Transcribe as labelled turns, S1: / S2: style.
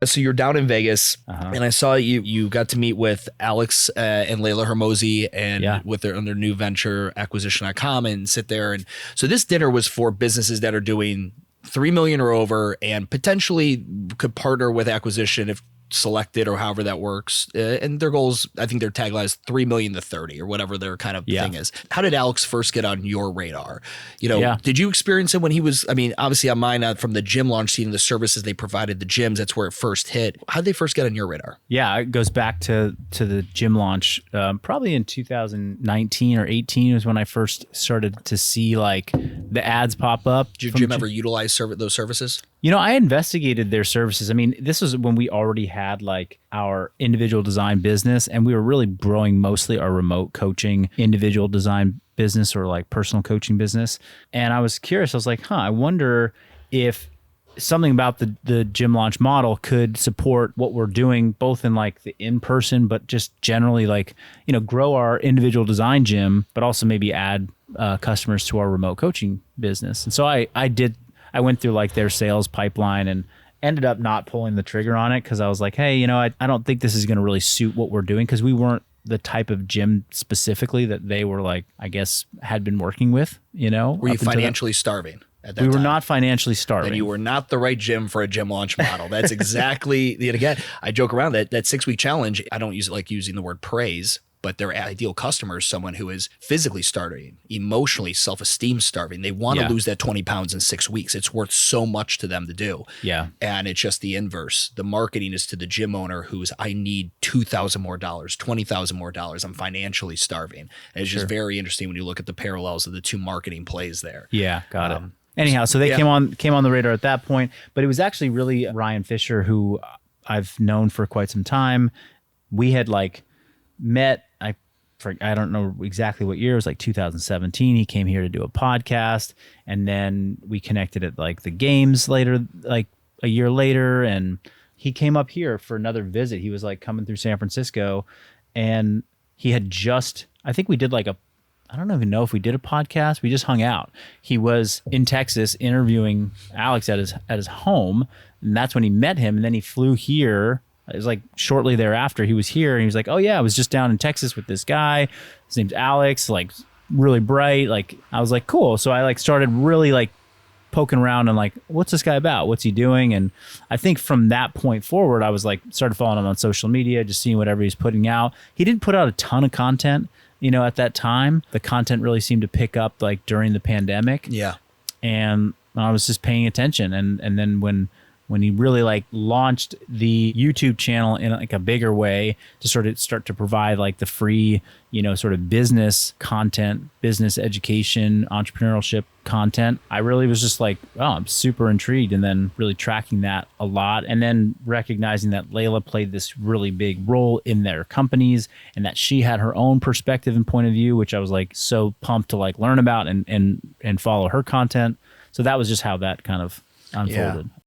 S1: So you're down in Vegas, and I saw you got to meet with Alex and Layla Hormozi, and with their new venture acquisition.com, and sit there. And so this dinner was for businesses that are doing 3 million or over, and potentially could partner with acquisition if selected, or however that works. And their goals, I think their tagline is 3 million to 30, or whatever their kind of thing is. How did Alex first get on your radar? Did you experience it when he was, I mean, obviously on mine, from the gym launch, seeing the services they provided, the gyms, that's where it first hit. How did they first get on your radar?
S2: Yeah, it goes back to the gym launch. Probably in 2019 or 18 was when I first started to see like the ads pop up.
S1: Did your gym ever utilize those services?
S2: I investigated their services. I mean, this was when we already had like our individual design business, and we were really growing mostly our remote coaching individual design business, or like personal coaching business. And I was curious. I was like, I wonder if something about the gym launch model could support what we're doing, both in like the in-person, but just generally like, grow our individual design gym, but also maybe add customers to our remote coaching business. And so I went through like their sales pipeline and ended up not pulling the trigger on it, because I was like, hey, I don't think this is going to really suit what we're doing, because we weren't the type of gym specifically that they were like, I guess, had been working with.
S1: Were you financially starving at that
S2: time?
S1: We
S2: were not financially starving.
S1: Then you were not the right gym for a gym launch model. That's exactly, again, I joke around that 6-week challenge. I don't like using the word praise, but their ideal customer is someone who is physically starving, emotionally, self-esteem starving. They want to lose that 20 pounds in 6 weeks. It's worth so much to them to do.
S2: Yeah.
S1: And it's just the inverse. The marketing is to the gym owner who's, I need $2,000 more, $20,000 more. I'm financially starving. And it's just very interesting when you look at the parallels of the two marketing plays there.
S2: Yeah, got it. Anyhow, so they came on the radar at that point, but it was actually really Ryan Fisher, who I've known for quite some time. We had like met, I don't know exactly what year, it was like 2017. He came here to do a podcast, and then we connected at like the games later, like a year later, and he came up here for another visit. He was like coming through San Francisco, and he had I think we did like I don't even know if we did a podcast. We just hung out. He was in Texas interviewing Alex at his home, and that's when he met him. And then he flew here. It was like shortly thereafter he was here, and he was like, oh yeah, I was just down in Texas with this guy. His name's Alex, like really bright. Like, I was like, cool. So I like started really like poking around and like, what's this guy about? What's he doing? And I think from that point forward, I was like, started following him on social media, just seeing whatever he's putting out. He didn't put out a ton of content, at that time. The content really seemed to pick up like during the pandemic.
S1: Yeah.
S2: And I was just paying attention. And then when he really like launched the YouTube channel in like a bigger way to sort of start to provide like the free, sort of business content, business education, entrepreneurship content, I really was just like, oh, I'm super intrigued. And then really tracking that a lot. And then recognizing that Layla played this really big role in their companies, and that she had her own perspective and point of view, which I was like so pumped to like learn about and follow her content. So that was just how that kind of unfolded.
S1: Yeah.